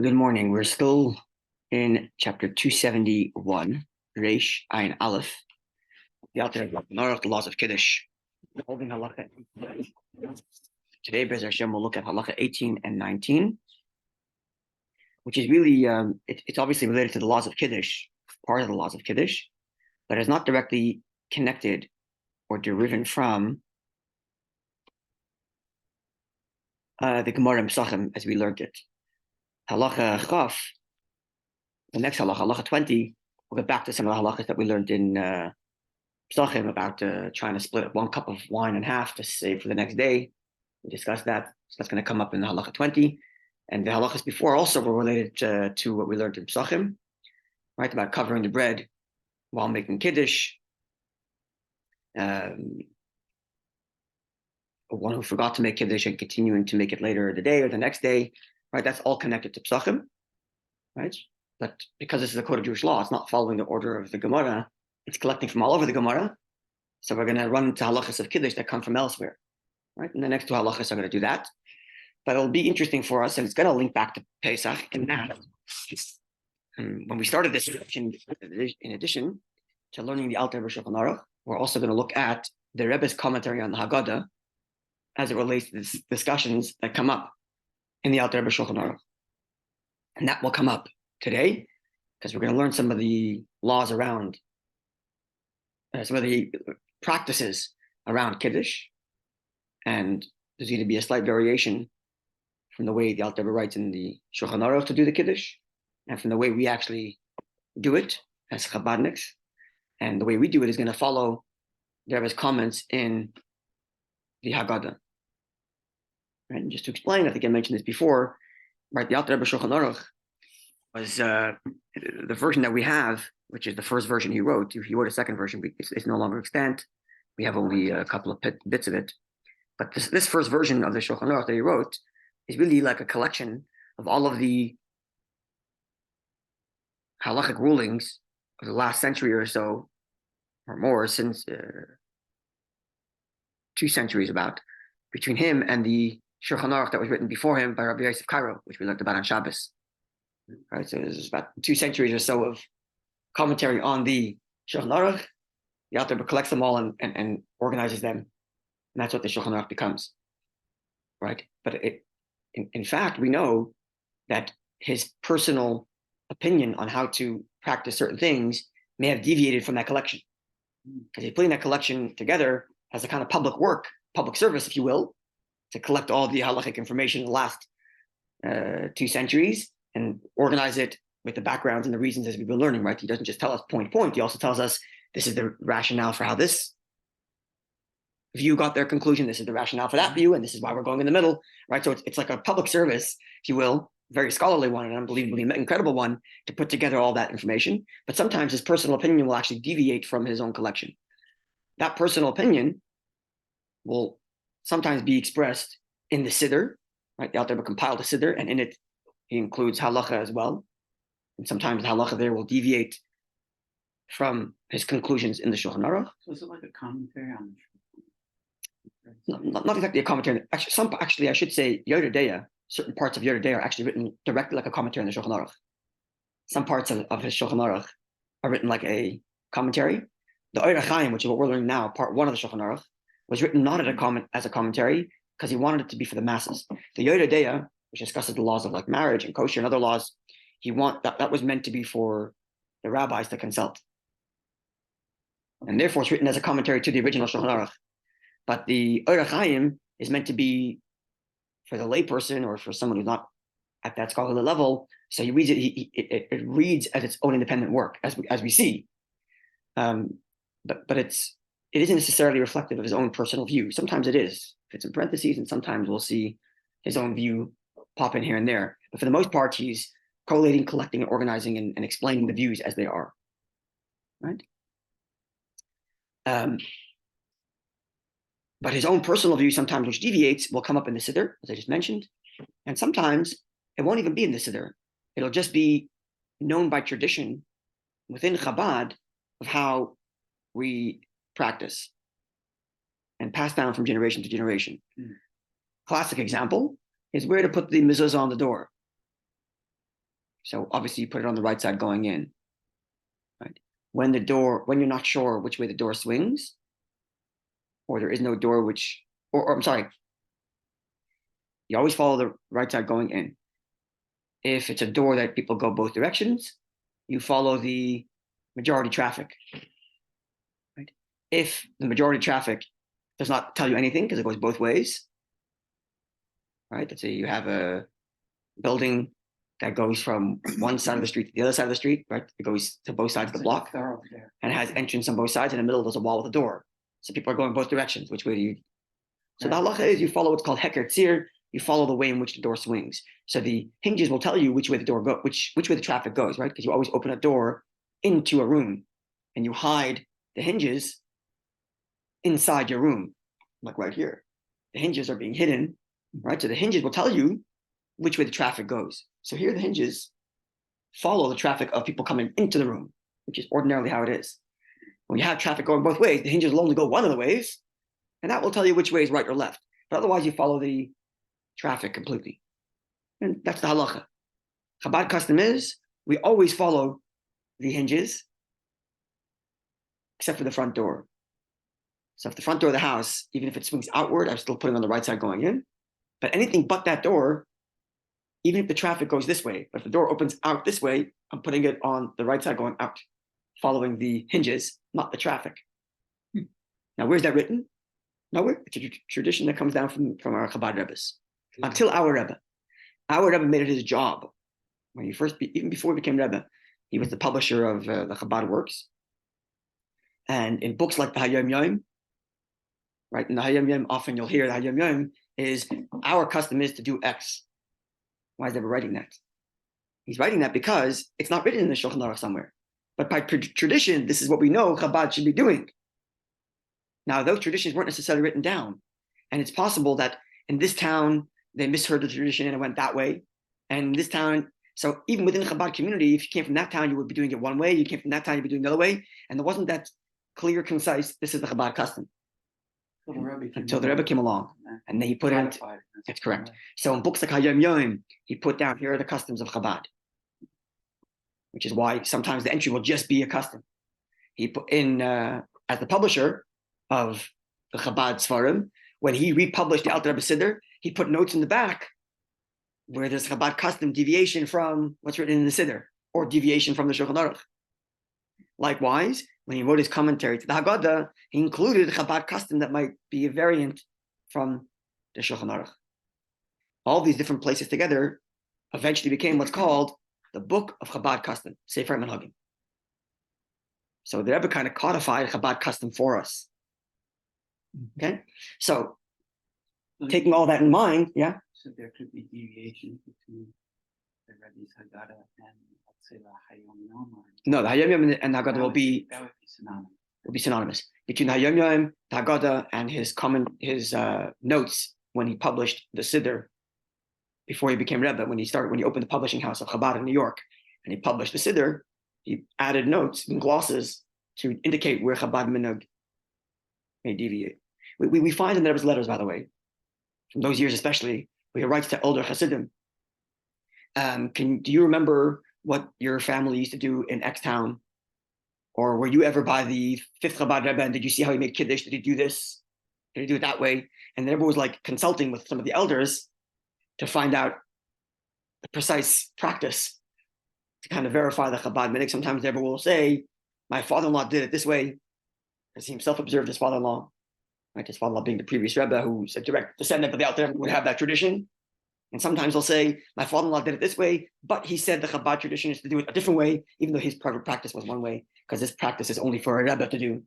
Good morning. We're still in chapter 271, Reish Ayin Aleph, the laws of Kiddush. Holding halacha. Today, Be'ez Hashem, we'll look at halacha 18 and 19, which is really, it's obviously related to the laws of Kiddush, part of the laws of Kiddush, but is not directly connected or derived from the Gemara in Psachim as we learned it. Halacha Chaf, the next halacha 20, we'll get back to some of the halachas that we learned in Psachim about trying to split one cup of wine in half to save for the next day. We discussed that. So that's going to come up in the halacha 20. And the halachas before also were related to what we learned in Psachim, right? About covering the bread while making Kiddush. One who forgot to make Kiddush and continuing to make it later in the day or the next day, right? That's all connected to Psachim, right? But because this is a code of Jewish law, it's not following the order of the Gemara. It's collecting from all over the Gemara. So we're going to run into halachas of Kiddush that come from elsewhere, right? And the next two halachas are going to do that. But it'll be interesting for us, and it's going to link back to Pesach in that. And when we started this section, in addition to learning the Alter Rebbe Shulchan Aruch, we're also going to look at the Rebbe's commentary on the Haggadah as it relates to the discussions that come up in the Alter Rebbe Shulchan Aruch. And that will come up today, because we're going to learn some of the laws around, some of the practices around Kiddush. And there's going to be a slight variation from the way the Alter Rebbe writes in the Shulchan Aruch to do the Kiddush, and from the way we actually do it as Chabadniks. And the way we do it is going to follow the Rebbe's comments in the Haggadah. And just to explain, I think I mentioned this before, right? The Alter Rebbe Shulchan Aruch was the version that we have, which is the first version he wrote. He wrote a second version, but it's no longer extant. We have only a couple of bits of it. But this first version of the Shulchan Aruch that he wrote is really like a collection of all of the halachic rulings of the last century or so, or more, since 2 centuries about, between him and the Shulchan Aruch that was written before him by Rabbi Yosef Cairo, which we learned about on Shabbos. Right, so there's about 2 centuries or so of commentary on the Shulchan Aruch. The Alter Rebbe collects them all and organizes them, and that's what the Shulchan Aruch becomes. Right, but in fact, we know that his personal opinion on how to practice certain things may have deviated from that collection, because he's putting that collection together as a kind of public work, public service, if you will, to collect all the halachic information in the last 2 centuries and organize it with the backgrounds and the reasons as we've been learning, right? He doesn't just tell us point to point. He also tells us this is the rationale for how this view got their conclusion. This is the rationale for that view, and this is why we're going in the middle, right? So it's like a public service, if you will, very scholarly one, an unbelievably incredible one, to put together all that information. But sometimes his personal opinion will actually deviate from his own collection. That personal opinion will sometimes be expressed in the Siddur, right? The Alter Rebbe compiled a Siddur, and in it, he includes halacha as well. And sometimes the halacha there will deviate from his conclusions in the Shulchan Aruch. So is it like a commentary on the not exactly a commentary. Actually, I should say Yoder Deya, certain parts of Yoder Deya are actually written directly like a commentary on the Shulchan Aruch. Some parts of his Shulchan Aruch are written like a commentary. The Ohr HaChaim, which is what we're learning now, part 1 of the Shulchan Aruch, was written not as a commentary, because he wanted it to be for the masses. The Yoder Deya, which discusses the laws of like marriage and kosher and other laws, that was meant to be for the rabbis to consult. And therefore it's written as a commentary to the original Shulchan Aruch. But the Ohr HaChaim is meant to be for the layperson or for someone who's not at that scholarly level. So he reads it, it reads as its own independent work, as we see. But it isn't necessarily reflective of his own personal view. Sometimes it is, if it's in parentheses, and sometimes we'll see his own view pop in here and there. But for the most part, he's collating, collecting, and organizing, and explaining the views as they are, right? But his own personal view, sometimes which deviates, will come up in the Siddur, as I just mentioned. And sometimes it won't even be in the Siddur. It'll just be known by tradition within Chabad of how we practice and pass down from generation to generation. Classic example is where to put the mezuzah on the door. So obviously you put it on the right side going in, right? When you're not sure which way the door swings, or there is no door or I'm sorry, you always follow the right side going in. If it's a door that people go both directions, you follow the majority traffic, right? If the majority traffic does not tell you anything because it goes both ways, right? Let's say you have a building that goes from one side of the street to the other side of the street, right? It goes to both sides of the block and it has entrance on both sides. In the middle, there's a wall with a door. So people are going both directions. Which way do you? So the halacha is you follow what's called heker tzir. You follow the way in which the door swings. So the hinges will tell you which way the door goes, which way the traffic goes, right? Because you always open a door into a room and you hide the hinges inside your room, like right here. The hinges are being hidden, right? So the hinges will tell you which way the traffic goes. So here the hinges follow the traffic of people coming into the room, which is ordinarily how it is. When you have traffic going both ways, the hinges will only go one of the ways, and that will tell you which way is right or left. But otherwise, you follow the traffic completely. And that's the halacha. Chabad custom is we always follow the hinges, except for the front door. So if the front door of the house, even if it swings outward, I'm still putting on the right side going in. But anything but that door, even if the traffic goes this way, but if the door opens out this way, I'm putting it on the right side going out, following the hinges, not the traffic. Now, where's that written? Nowhere. It's a tradition that comes down from our Chabad Rebbes. Until our Rebbe. Our Rebbe made it his job. When he even before he became Rebbe, he was the publisher of the Chabad works. And in books like the Hayom Yom, right? In the Hayom Yom, often you'll hear the Hayom Yom is our custom is to do X. Why is Rebbe writing that? He's writing that because it's not written in the Shulchan Aruch somewhere. But by tradition, this is what we know Chabad should be doing. Now, those traditions weren't necessarily written down. And it's possible that in this town, they misheard the tradition and it went that way. And in this town, so even within the Chabad community, if you came from that town, you would be doing it one way. You came from that town, you'd be doing the other way. And there wasn't that clear, concise, this is the Chabad custom. Until the Rebbe came along. And then he put it, that's correct. So in books like Hayom Yom, he put down, here are the customs of Chabad. Which is why sometimes the entry will just be a custom. He put in, as the publisher of the Chabad Svarim, when he republished the Alter Rebbe Siddur, he put notes in the back where there's Chabad custom deviation from what's written in the Siddur, or deviation from the Shulchan Aruch. Likewise, when he wrote his commentary to the Haggadah, he included Chabad custom that might be a variant from the Shulchan Aruch. All these different places together eventually became what's called the Book of Chabad Custom, Sefer Minhagim. So the Rebbe kind of codified Chabad custom for us. Okay, so taking all that in mind, yeah. So there could be deviation between the Rebbe's Haggadah and, let's say, the Hayom Yom. No, the Hayom Yom and the Haggadah will be synonymous. Will be synonymous between the Hayom Yom, the Haggadah, and his notes when he published the Siddur before he became Rebbe. When he opened the publishing house of Chabad in New York, and he published the Siddur, he added notes and glosses to indicate where Chabad Minhag may deviate. We find in the Rebbe's letters, by the way, from those years especially, where he writes to elder Hasidim. Do you remember what your family used to do in X town? Or were you ever by the fifth Chabad Rebbe, and did you see how he made Kiddush? Did he do this? Did he do it that way? And the Rebbe was like consulting with some of the elders to find out the precise practice to kind of verify the Chabad minhag. Sometimes the Rebbe will say, my father-in-law did it this way, because he himself observed his father-in-law. Right, his father-in-law being the previous Rebbe, who's a direct descendant of the Alter Rebbe, would have that tradition. And sometimes they'll say, my father-in-law did it this way, but he said the Chabad tradition is to do it a different way, even though his private practice was one way, because this practice is only for a Rebbe to do,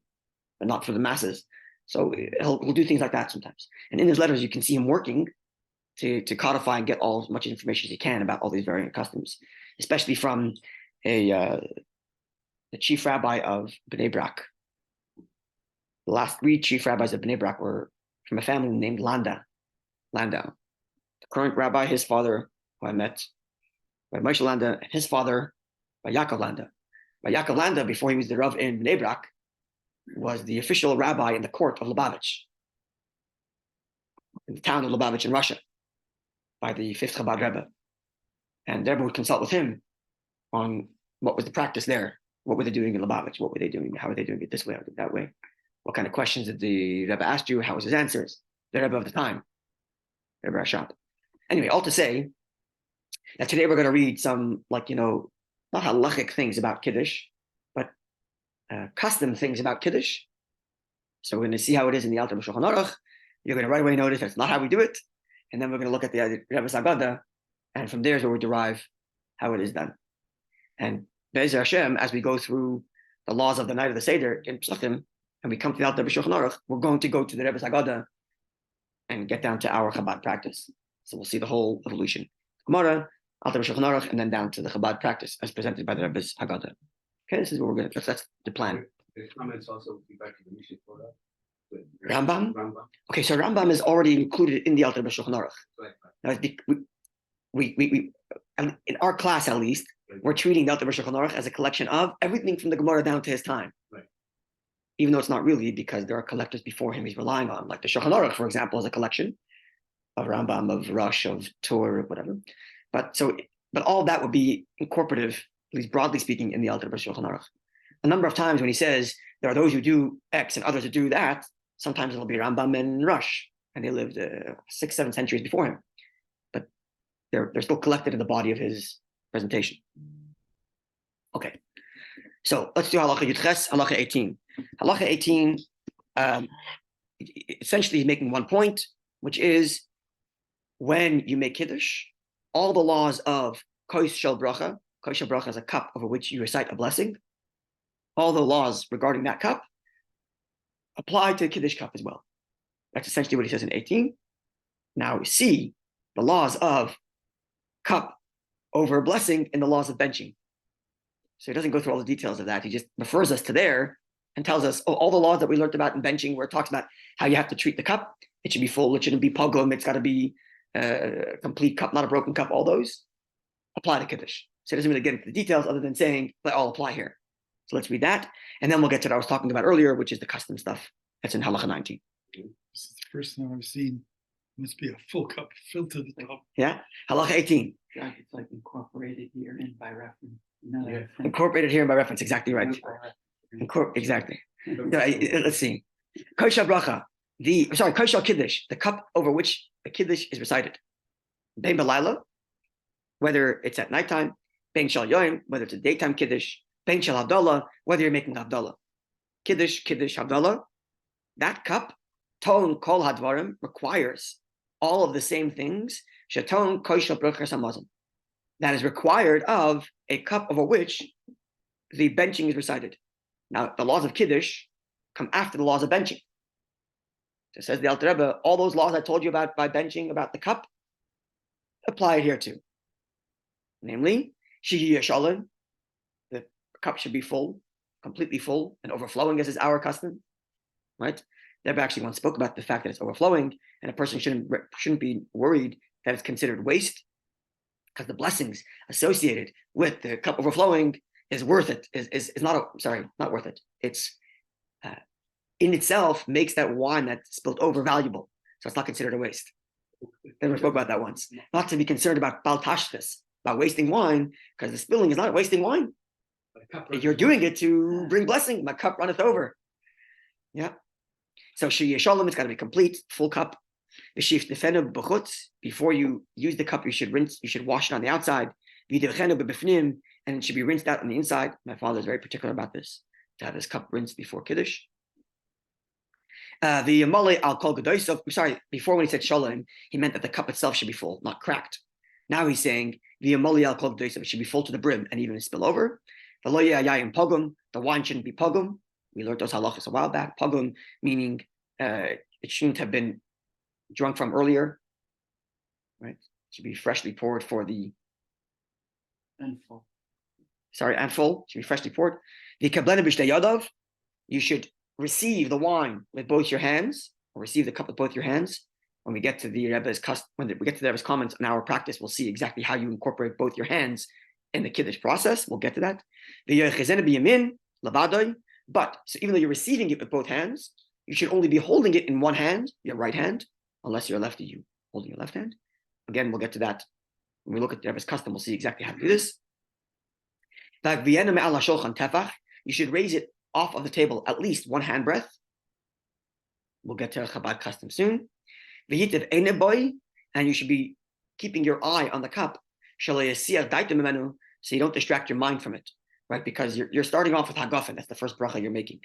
but not for the masses. So he'll do things like that sometimes. And in his letters, you can see him working to codify and get as much information as he can about all these variant customs, especially from the chief rabbi of Bnei Brak. The last 3 chief rabbis of Bnei Brak were from a family named Landau. The current rabbi, his father, who I met, by Moshe Landau, and his father, by Yaakov Landau. By Yaakov Landau, before he was the Rav in Bnei Brak, was the official rabbi in the court of Lubavitch, in the town of Lubavitch in Russia, by the 5th Chabad Rebbe. And the Rebbe would consult with him on what was the practice there. What were they doing in Lubavitch? What were they doing? How were they doing it this way or that way? What kind of questions did the Rebbe ask you? How was his answers? The Rebbe of the time, Rebbe Rashab. Anyway, all to say that today we're going to read some, not halachic things about Kiddush, but custom things about Kiddush. So we're going to see how it is in the Alter Shulchan Aruch. You're going to right away notice that's not how we do it. And then we're going to look at the Rebbe's Haggadah, and from there is where we derive how it is done. And Be'ezer Hashem, as we go through the laws of the night of the Seder in Psachim, and we come to the Alter Shulchan Aruch, we're going to go to the Rebbe's Haggadah and get down to our Chabad practice. So we'll see the whole evolution. Gemara, Alter Shulchan Aruch, and then down to the Chabad practice as presented by the Rebbe's Haggadah. Okay, this is what we're going to. That's the plan. The comments also back to the Mishnah for that. Rambam. Okay, so Rambam is already included in the Alter Shulchan Aruch. Right. Now, we in our class at least, we're treating the Alter Shulchan Aruch as a collection of everything from the Gemara down to his time. Right. Even though it's not really, because there are collectors before him he's relying on, like the Shulchan Aruch, for example, is a collection of Rambam, of Rosh, of Tur, whatever. But all that would be incorporative, at least broadly speaking, in the Alter Shulchan Aruch. A number of times when he says there are those who do X and others who do that, sometimes it'll be Rambam and Rosh, and they lived 6-7 centuries before him. But they're still collected in the body of his presentation. Okay, so let's do Halacha Yudches, Halacha 18. Halacha 18, essentially he's making one point, which is when you make Kiddush, all the laws of Kois Shel Bracha is a cup over which you recite a blessing. All the laws regarding that cup apply to the Kiddush cup as well. That's essentially what he says in 18. Now we see the laws of cup over blessing in the laws of benching. So he doesn't go through all the details of that. He just refers us to there and tells us, all the laws that we learned about in benching, where it talks about how you have to treat the cup. It should be full. It shouldn't be pogum. It's got to be a complete cup, not a broken cup. All those apply to Kiddush. So he doesn't really get into the details other than saying they all apply here. So let's read that. And then we'll get to what I was talking about earlier, which is the custom stuff. That's in Halacha 19. This is the first time I've seen. Must be a full cup filled to the top. Yeah? Halacha 18. Like it's like incorporated here in by reference. Another thing. Incorporated here by reference. Exactly right. Exactly. Let's see. Koshal bracha. Koshal kiddush, the cup over which the kiddush is recited. Bein b'layla, whether it's at nighttime. Bein shal yoyim, whether it's a daytime kiddush. Bein shal havdalah, whether you're making havdalah. Kiddush, havdalah. That cup, ton kol hadvarim, requires all of the same things. Shaton koshal brachas hamazon. That is required of a cup over which the benching is recited. Now, the laws of Kiddush come after the laws of benching. So says the Alter Rebbe, all those laws I told you about by benching, about the cup, apply it here too. Namely, Shihi Yashalim, the cup should be full, completely full, and overflowing, as is our custom. Right? The Rebbe actually once spoke about the fact that it's overflowing, and a person shouldn't be worried that it's considered waste, because the blessings associated with the cup overflowing is worth it, is not worth it. It's in itself makes that wine that's spilled over valuable. So it's not considered a waste. We spoke about that once. Not to be concerned about bal tashchis, about wasting wine, because the spilling is not wasting wine. You're doing it to bring blessing. My cup runneth over. Yeah. So Shiyeh Shalom, it's got to be complete, full cup. Before you use the cup, you should rinse, you should wash it on the outside. And it should be rinsed out on the inside. My father is very particular about this, to have his cup rinsed before Kiddush. The Yamale al Kol Gedoysov, before when he said Shalom, he meant that the cup itself should be full, not cracked. Now he's saying the Yamale al Kol Gedoysov, it should be full to the brim and even spill over. The Lo Yayim Pogum, the wine shouldn't be Pogum. We learned those halachas a while back. Pogum meaning it shouldn't have been drunk from earlier. Right? It should be freshly poured for the And full. And full, should be freshly poured. The kablena b'shtei yadav, you should receive the wine with both your hands, or receive the cup with both your hands. When we get to the Rebbe's comments on our practice, we'll see exactly how you incorporate both your hands in the Kiddush process. We'll get to that. The yechezena b'yamin lavadoi, but so even though you're receiving it with both hands, you should only be holding it in one hand, your right hand, unless you're lefty, you holding your left hand. Again, we'll get to that when we look at the Rebbe's custom. We'll see exactly how to do this. You should raise it off of the table at least one handbreadth. We'll get to Chabad custom soon. And you should be keeping your eye on the cup, so you don't distract your mind from it, right? Because you're starting off with hagafen. That's the first bracha you're making.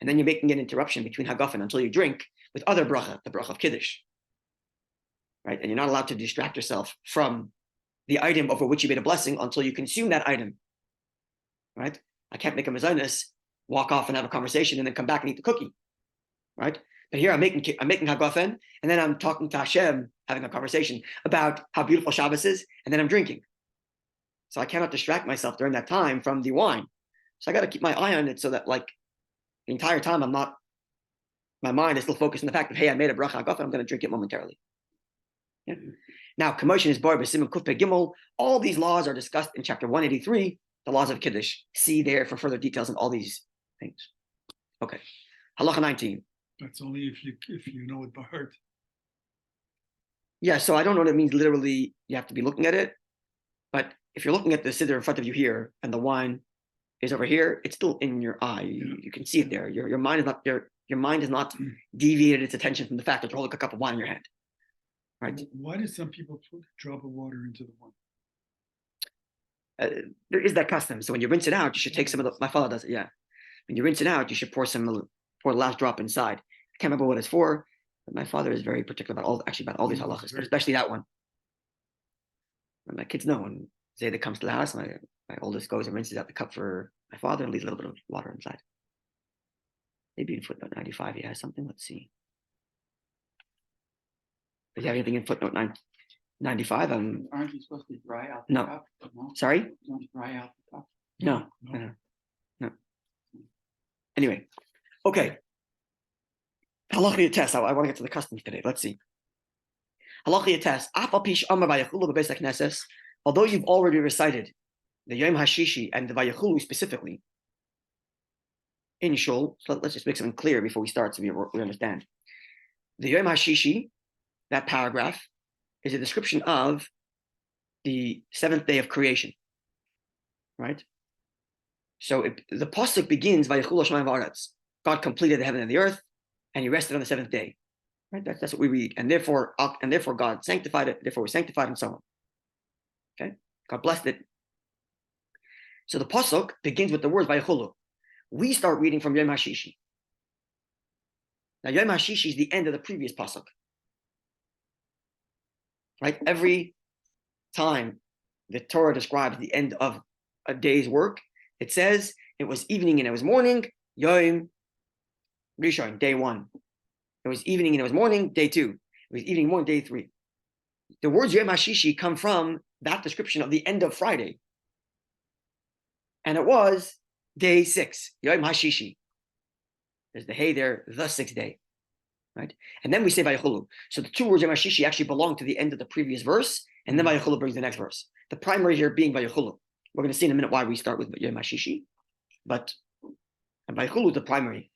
And then you're making an interruption between hagafen until you drink with other bracha, the bracha of Kiddush, right? And you're not allowed to distract yourself from the item over which you made a blessing until you consume that item, right? I can't make a mezainis, walk off and have a conversation and then come back and eat the cookie, right? But here I'm making hagafen, and then I'm talking to Hashem, having a conversation about how beautiful Shabbos is, and then I'm drinking. So I cannot distract myself during that time from the wine. So I got to keep my eye on it so that, like, the entire time my mind is still focused on the fact that, hey, I made a bracha hagafen, I'm going to drink it momentarily. Yeah. Now, commotion is bar b'simon kuf gimel. All these laws are discussed in chapter 183, the laws of Kiddush. See there for further details on all these things. Okay, halacha 19. That's only if you know it by heart. Yeah, so I don't know what it means literally. You have to be looking at it, but if you're looking at the siddur in front of you here and the wine is over here, it's still in your eye. You can see it there. Your mind is not deviated its attention from the fact that you're holding a cup of wine in your hand. Right? Why do some people put a drop of water into the wine? There is that custom. So when you rinse it out, you should take some of the. My father does it. Yeah, when you rinse it out, you should pour the last drop inside. I can't remember what it's for, but my father is very particular about all these halachas, but especially that one. And my kids know when Zayda comes to the house, my oldest goes and rinses out the cup for my father and leaves a little bit of water inside. Maybe in footnote 95 he has something. Let's see. Does he have anything in footnote 95? Aren't you supposed to dry out the No. cup? No. Sorry? Don't dry out the cup. No. Anyway, okay. Halacha test. I want to get to the customs today. Let's see. Halacha test. Although you've already recited the Yom HaShishi and the Vayachulu specifically in Shul, so let's just make something clear before we start so we understand. The Yom HaShishi, that paragraph, is a description of the seventh day of creation, right? So the pasuk begins by God completed the heaven and the earth, and He rested on the seventh day. Right? That's what we read, and therefore God sanctified it. Therefore, we sanctified and so on. Okay, God blessed it. So the pasuk begins with the words Vayachulu. We start reading from Yom HaShishi. Now Yom HaShishi is the end of the previous pasuk. Right? Every time the Torah describes the end of a day's work, it says it was evening and it was morning, Yom Rishon, day 1. It was evening and it was morning, day 2. It was evening and morning, day 3. The words Yom HaShishi come from that description of the end of Friday. And it was day 6, Yom HaShishi. There's the hey there, the 6th day. Right? And then we say Vayachulu. So the two words Yom HaShishi actually belong to the end of the previous verse, and then Vayachulu brings the next verse. The primary here being Vayachulu. We're going to see in a minute why we start with Yom HaShishi, but Vayachulu is the primary.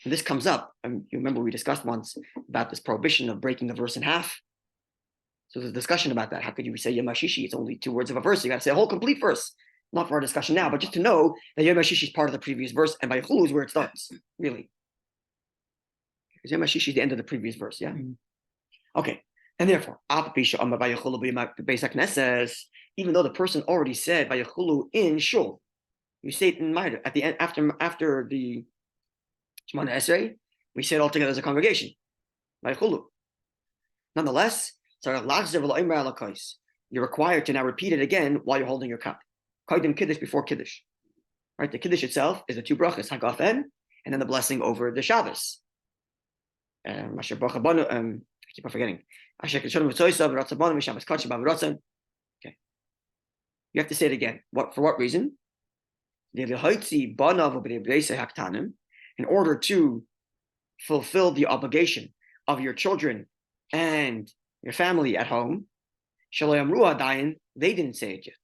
And this comes up, and you remember we discussed once about this prohibition of breaking the verse in half. So there's a discussion about that. How could you say Yom HaShishi? It's only 2 words of a verse. So you got to say a whole complete verse. Not for our discussion now, but just to know that Yom HaShishi is part of the previous verse, and Vayachulu is where it starts, really. Because Yom HaShishi is the end of the previous verse, yeah? Okay, and therefore, even though the person already said Vayachulu in Shul, you say it in Maida, at the end, after the Shemona Esrei, we say it all together as a congregation, Vayachulu. Nonetheless, you're required to now repeat it again while you're holding your cup. Kaidim Kiddush before Kiddush. Right, the Kiddush itself is the 2 brachas, hagafen, and then the blessing over the Shabbos. I keep on forgetting. Okay. You have to say it again. For what reason? In order to fulfill the obligation of your children and your family at home, they didn't say it yet.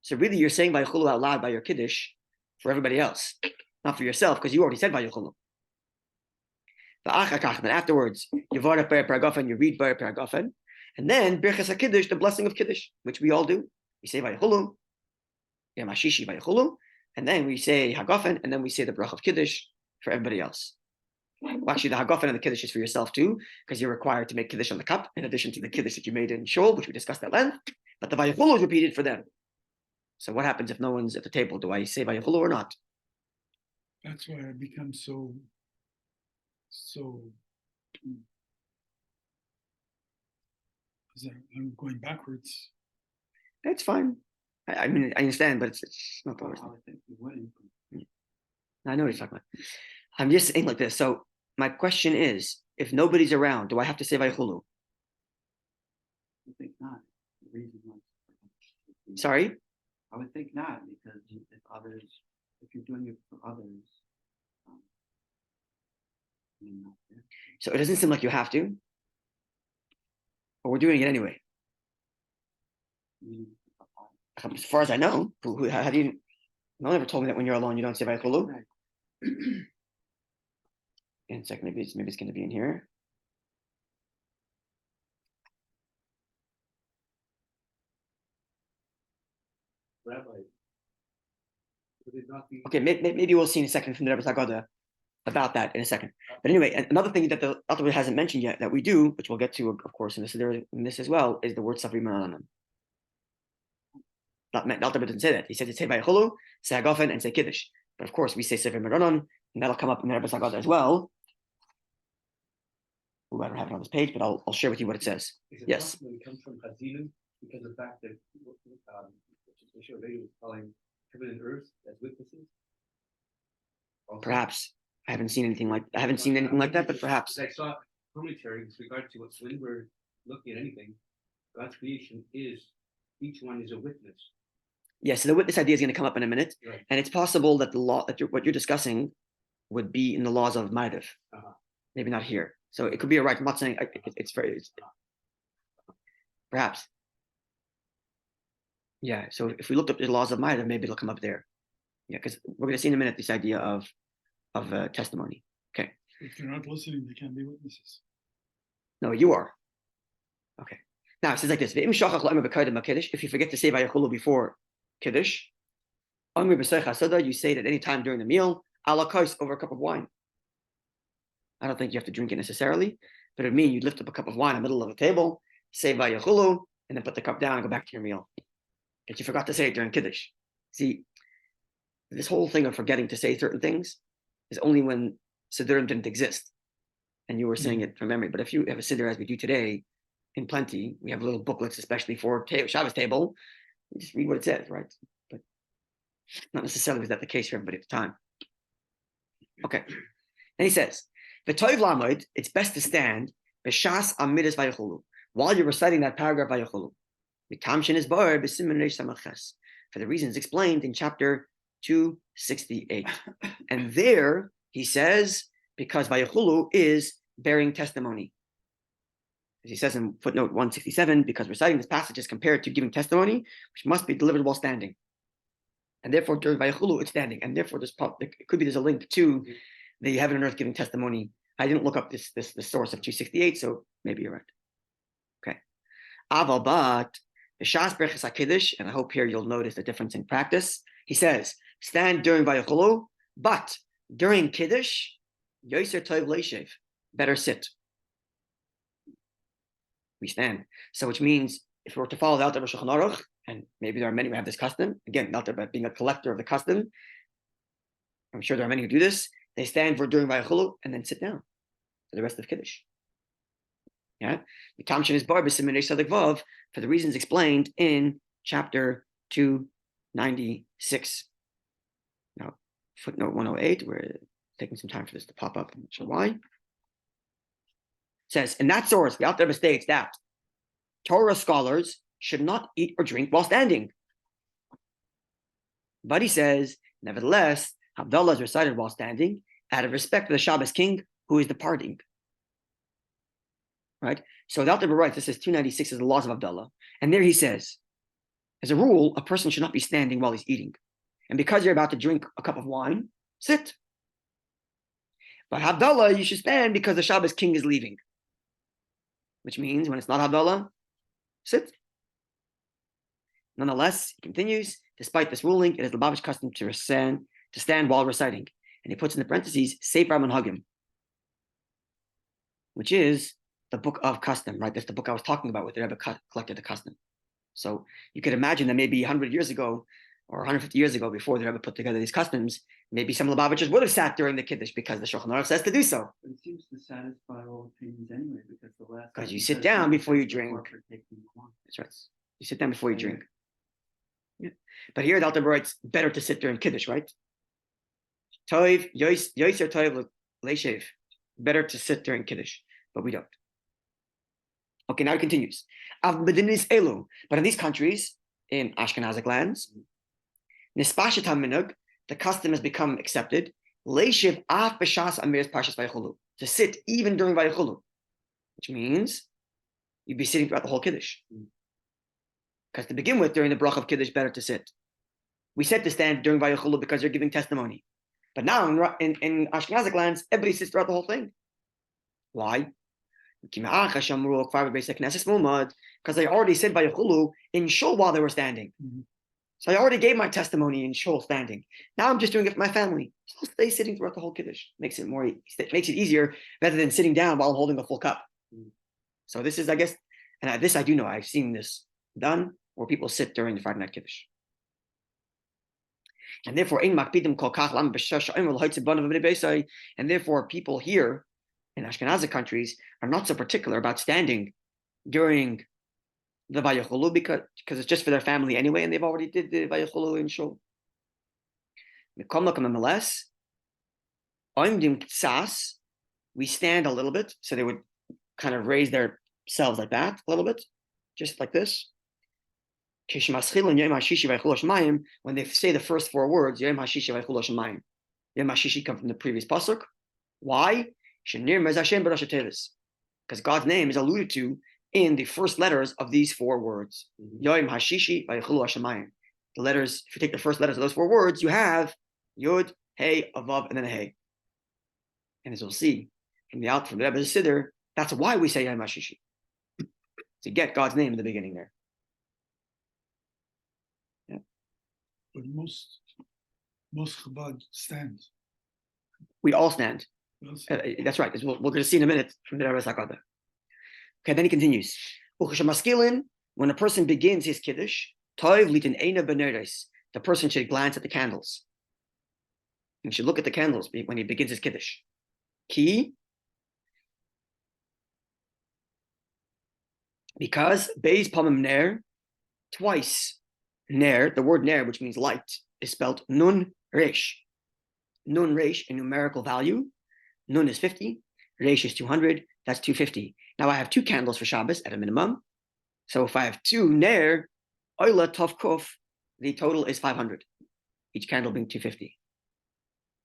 So really you're saying Vayachulu out loud by your Kiddush for everybody else, not for yourself, because you already said Vayachulu. Then afterwards, you read Bar Paragafen, and then Birchas HaKiddush, the blessing of Kiddush, which we all do. We say Vayachulu. Yom Hashishi Vayachulu, and then we say Hagafen, and then we say the Brach of Kiddush for everybody else. Well, actually, the Hagafen and the Kiddush is for yourself too, because you're required to make Kiddush on the cup, in addition to the Kiddush that you made in Shul, which we discussed at length. But the Vayachulu is repeated for them. So what happens if no one's at the table? Do I say Vayachulu or not? That's why I become so because I'm going backwards. It's fine. I mean, I understand, but it's not the worst. I would think you wouldn't. I know what you're talking about. I'm just saying like this. So my question is, if nobody's around, do I have to say Vayachulu? I think not. The reason why. Sorry? I would think not, because if you're doing it for others, you're not there. So it doesn't seem like you have to, but we're doing it anyway. You- As far as I know, how do you? No one ever told me that when you're alone, you don't say Vayachulu. Right. In a second, maybe it's going to be in here. Rabbi, would it not be? Okay, maybe we'll see in a second from the Rebbe Haggadah about that in a second. But anyway, another thing that the author hasn't mentioned yet that we do, which we'll get to, of course, in this as well, is the word Savri Maranan. The author didn't say that. He said to say Vayachulu, say Hagafen, and say Kiddush. But of course, we say Savri Maranan, and that'll come up in the Rebbe Haggadah as well. Ooh, I don't have it on this page, but I'll share with you what it says. Is it Yes. possible it comes from Chazilim because of the fact that Rebbe was calling heaven and earth as witnesses? Also? Perhaps. I haven't seen anything like that, but perhaps. I saw a commentary with regard to when we're looking at anything, God's creation is, each one is a witness. Yeah, so the witness idea is going to come up in a minute, Right. and it's possible that the law what you're discussing would be in the laws of Ma'ariv, maybe not here. So it could be a right. I'm not saying it's perhaps. Yeah. So if we looked up the laws of Ma'ariv, maybe it'll come up there. Yeah, because we're going to see in a minute this idea of testimony. Okay. If they're not listening, they can't be witnesses. No, you are. Okay. Now it says like this: if you forget to say Vayachulu before Kiddush, you say that any time during the meal, ala kais, over a cup of wine. I don't think you have to drink it necessarily, but it would mean you lift up a cup of wine in the middle of the table, say Vayachulu, and then put the cup down and go back to your meal. But you forgot to say it during Kiddush. See, this whole thing of forgetting to say certain things is only when Siddurim didn't exist, and you were saying it from memory. But if you have a Siddur as we do today, in plenty, we have little booklets, especially for Shabbos table. You just read what it says, right? But not necessarily was that the case for everybody at the time. Okay. And he says, "V'toiv lamoid, it's best to stand b'shas amidas vayachulu while you're reciting that paragraph vayachulu. V'tamshin is bar b'simen reish samachas for the reasons explained in chapter 268. And there he says, because vayachulu is bearing testimony. As he says in footnote 167, because reciting this passage is compared to giving testimony, which must be delivered while standing. And therefore, during Vayachulu, it's standing. And therefore, there's a link to the heaven and earth giving testimony. I didn't look up the source of 268, so maybe you're right. Okay. Aval bat, the Shas Berachas HaKiddush, and I hope here you'll notice the difference in practice. He says, stand during Vayachulu, but during Kiddush, Yoser Tov Leishev, better sit. We stand. So which means if we were to follow the Alter Shulchan Aruch, and maybe there are many who have this custom, again, not about being a collector of the custom, I'm sure there are many who do this, they stand for during Vayachulu and then sit down for the rest of Kiddush. Yeah? The Tamshin is bar b'simen reish sadik vav for the reasons explained in chapter 296. Now, footnote 108, we're taking some time for this to pop up. I'm not sure why. Says, in that source, the Alter Rebbe states that Torah scholars should not eat or drink while standing. But he says, nevertheless, Havdalah is recited while standing out of respect for the Shabbos king who is departing. Right? So the Alter Rebbe writes, this is 296 is the laws of Havdalah. And there he says, as a rule, a person should not be standing while he's eating. And because you're about to drink a cup of wine, sit. But Havdalah, you should stand because the Shabbos king is leaving. Which means when it's not Havdalah, sit. Nonetheless, he continues, despite this ruling, it is the Babish custom to stand while reciting. And he puts in the parentheses, Sefer Minhagim, which is the book of custom, right? That's the book I was talking about with the Rebbe collected the custom. So you could imagine that maybe 100 years ago or 150 years ago, before the Rebbe put together these customs, maybe some of the Lubavitchers would have sat during the Kiddush because the Shulchan Aruch says to do so. But it seems to satisfy all opinions anyway, because the last. Because you sentence sit says down not before you just the drink. corporate taking the wine. That's right. You sit down before you drink. Yeah. But here the Alter writes, better to sit during Kiddush, right? Toiv, yoiser toiv leishev. Better to sit during Kiddush, but we don't. Okay, now it continues. But in these countries, in Ashkenazic lands, nispashet minhag, the custom has become accepted. Leishev af b'shas amiras parshas Vayichulu, to sit even during Vayichulu, which means you'd be sitting throughout the whole Kiddush. Because to begin with, during the brach of Kiddush, better to sit. We said to stand during Vayichulu because you're giving testimony. But now in Ashkenazic lands, everybody sits throughout the whole thing. Why? Because they already said Vayichulu in shul while they were standing. Mm-hmm. So I already gave my testimony in shul standing. Now I'm just doing it for my family. So I'll stay sitting throughout the whole Kiddush. Makes it easier rather than sitting down while I'm holding a full cup. So this is, I guess, and this I do know. I've seen this done where people sit during the Friday night Kiddush. And therefore, and therefore, people here in Ashkenazi countries are not so particular about standing during the Vayichulu because it's just for their family anyway, and they've already did the Vayichulu in shul. Nonetheless, we stand a little bit, so they would kind of raise themselves like that a little bit, just like this. When they say the first four words, Yom Hashishi Yom Hashishi come from the previous pasuk. Why? Because God's name is alluded to in the first letters of these four words. Yom Hashishi The letters, if you take the first letters of those four words, you have Yud, Hey, Avav, and then a Hey. And as we'll see from the Rebbe Siddur, that's why we say Yom Hashishi, to get God's name in the beginning there. But most Chabad stand. We all stand. Most- That's right. We're going to see in a minute from the Rebbe Sakada. Okay, then he continues. When a person begins his Kiddush, the person should glance at the candles. He should look at the candles when he begins his Kiddush. Because Beis Pamim Ner, twice Ner, the word Ner, which means light, is spelled Nun Resh. Nun Resh, a numerical value. Nun is 50, Resh is 200, that's 250. Now I have two candles for Shabbos at a minimum. So if I have two Ner, Oila Tov Kuf, the total is 500, each candle being 250.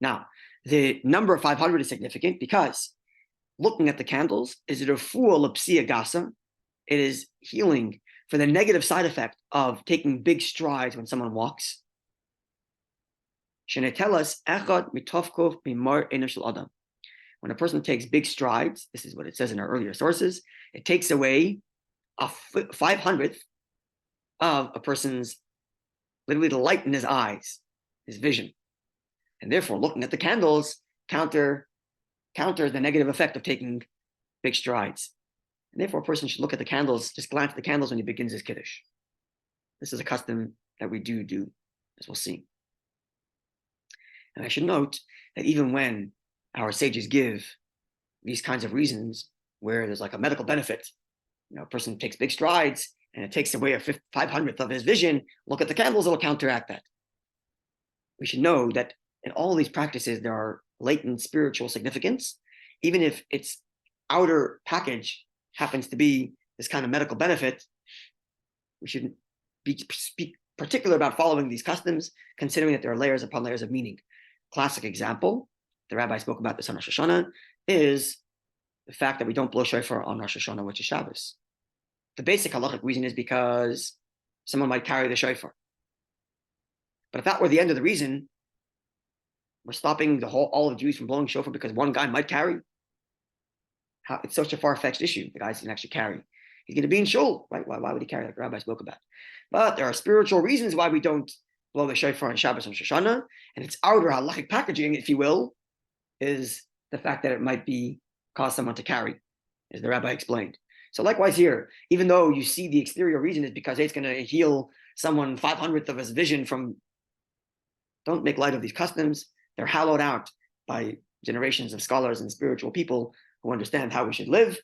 Now, the number of 500 is significant because looking at the candles, is it a full psia gasa? It is healing for the negative side effect of taking big strides when someone walks. When a person takes big strides, this is what it says in our earlier sources, it takes away a 500th of a person's, literally the light in his eyes, his vision. And therefore, looking at the candles counters the negative effect of taking big strides. And therefore, a person should look at the candles, just glance at the candles when he begins his Kiddush. This is a custom that we do, as we'll see. And I should note that even when our sages give these kinds of reasons where there's like a medical benefit, a person takes big strides and it takes away a 500th of his vision, look at the candles, it'll counteract that. We should know that in all these practices, there are latent spiritual significance, even if its outer package happens to be this kind of medical benefit. We should be particular about following these customs, considering that there are layers upon layers of meaning. Classic example, the rabbi spoke about this on Rosh Hashanah, is the fact that we don't blow shofar on Rosh Hashanah, which is Shabbos. The basic halachic reason is because someone might carry the shofar. But if that were the end of the reason, we're stopping all of Jews from blowing shofar because one guy might carry. It's such a far-fetched issue. The guys can actually carry. He's going to be in shul, right? Why would he carry like the rabbi spoke about? But there are spiritual reasons why we don't blow the shofar on Shabbos and Rosh Hashanah, and its outer halachic packaging, if you will, is the fact that it might be cause someone to carry, as the rabbi explained. So likewise here, even though you see the exterior reason is because it's going to heal someone 500th of his vision from, don't make light of these customs. They're hollowed out by generations of scholars and spiritual people who understand how we should live.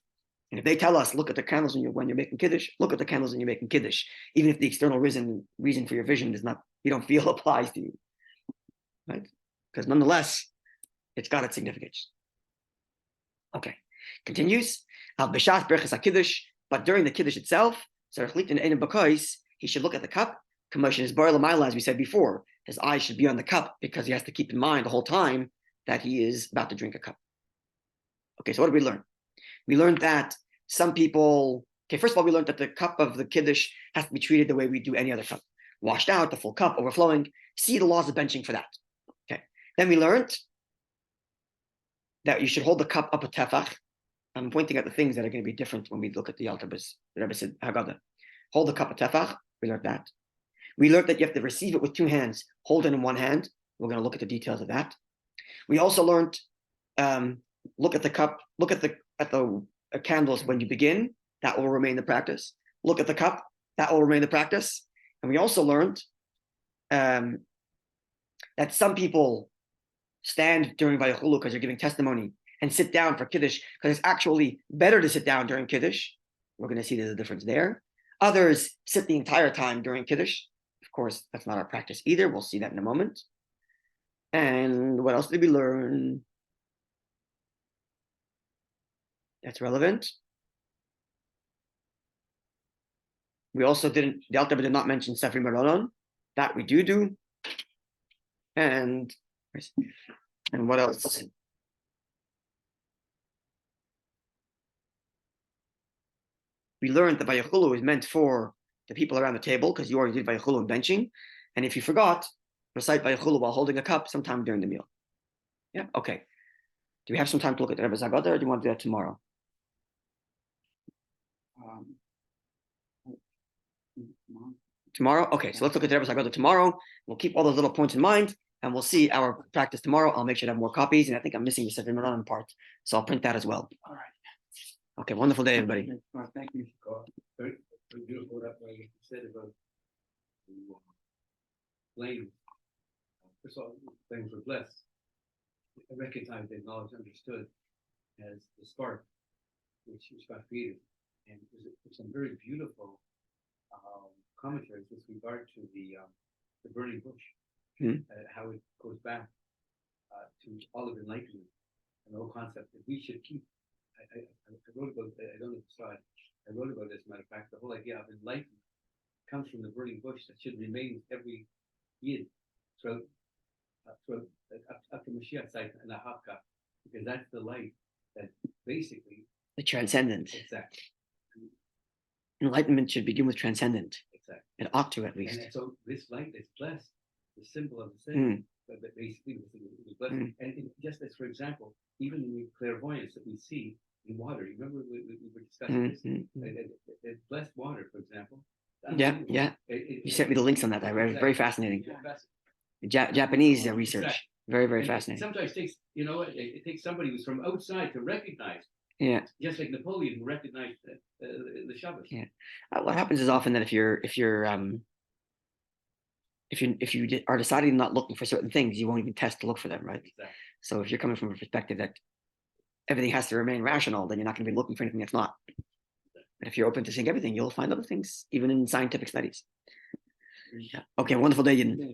And if they tell us, look at the candles when you're making Kiddush, look at the candles when you're making Kiddush, even if the external reason for your vision is not, you don't feel applies to you, right? Because nonetheless, it's got its significance. Okay, continues. But during the Kiddush itself, he should look at the cup. As we said before, his eyes should be on the cup because he has to keep in mind the whole time that he is about to drink a cup. Okay, so what did we learn? We learned that some people, first of all, we learned that the cup of the Kiddush has to be treated the way we do any other cup. Washed out, the full cup, overflowing. See the laws of benching for that. Okay. Then we learned that you should hold the cup up a tefach. I'm pointing at the things that are going to be different when we look at the Alter Rebbe. The Rebbe said, Haggadah. Hold the cup a tefach. We learned that. We learned that you have to receive it with two hands, hold it in one hand. We're going to look at the details of that. We also learned, look at the cup, look at the candles when you begin. That will remain the practice. Look at the cup. That will remain the practice. And we also learned that some people stand during Vayachulu because you're giving testimony and sit down for Kiddush because it's actually better to sit down during Kiddush. We're going to see there's a difference there. Others sit the entire time during Kiddush. Of course, that's not our practice either. We'll see that in a moment. And what else did we learn that's relevant? We also the Alter Rebbe did not mention Sefri Meronon. That we do. And what else? We learned that Vayachulu is meant for the people around the table because you already did Vayachulu and benching. And if you forgot, recite Vayachulu while holding a cup sometime during the meal. Yeah, okay. Do we have some time to look at the Rebbe's Haggadah, or do you want to do that tomorrow? Tomorrow? Okay, so let's look at the Rebbe's Haggadah tomorrow. We'll keep all those little points in mind, and we'll see our practice tomorrow. I'll make sure to have more copies, and I think I'm missing the Sefer Meronon part, so I'll print that as well. All right. Okay, wonderful day, everybody. Thank you. Very beautiful that way you said about the flames. First of all, flames were blessed. I recognize, acknowledged, understood as the spark which God created. And there's some very beautiful commentaries with regard to the burning bush, how it goes back to all of enlightenment and the whole concept that we should keep. I wrote about, I don't know if you saw it, I wrote about this, matter of fact, the whole idea of enlightenment comes from the burning bush that should remain with every yid throughout up to Mashiach's side and the Hafka, because that's the light that basically The transcendent. exactly. Enlightenment should begin with transcendent. Exactly. It ought to, at least. And so this light is blessed, the symbol of the thing, but basically it was blessed. And just as, for example, even in the clairvoyance that we see in water, you remember we were discussing this? Blessed water, for example. Yeah. You sent me the links on that. Very fascinating. Japanese research. Exactly. Very, very And fascinating. It sometimes takes, it takes somebody who's from outside to recognize. Yeah. Just like Napoleon who recognized the Shabbos. Yeah. What happens is often that if you are deciding not looking for certain things, you won't even test to look for them, right? Exactly. So if you're coming from a perspective that everything has to remain rational, then you're not going to be looking for anything that's not. But if you're open to seeing everything, you'll find other things, even in scientific studies. Yeah. Okay, wonderful day, Yidden.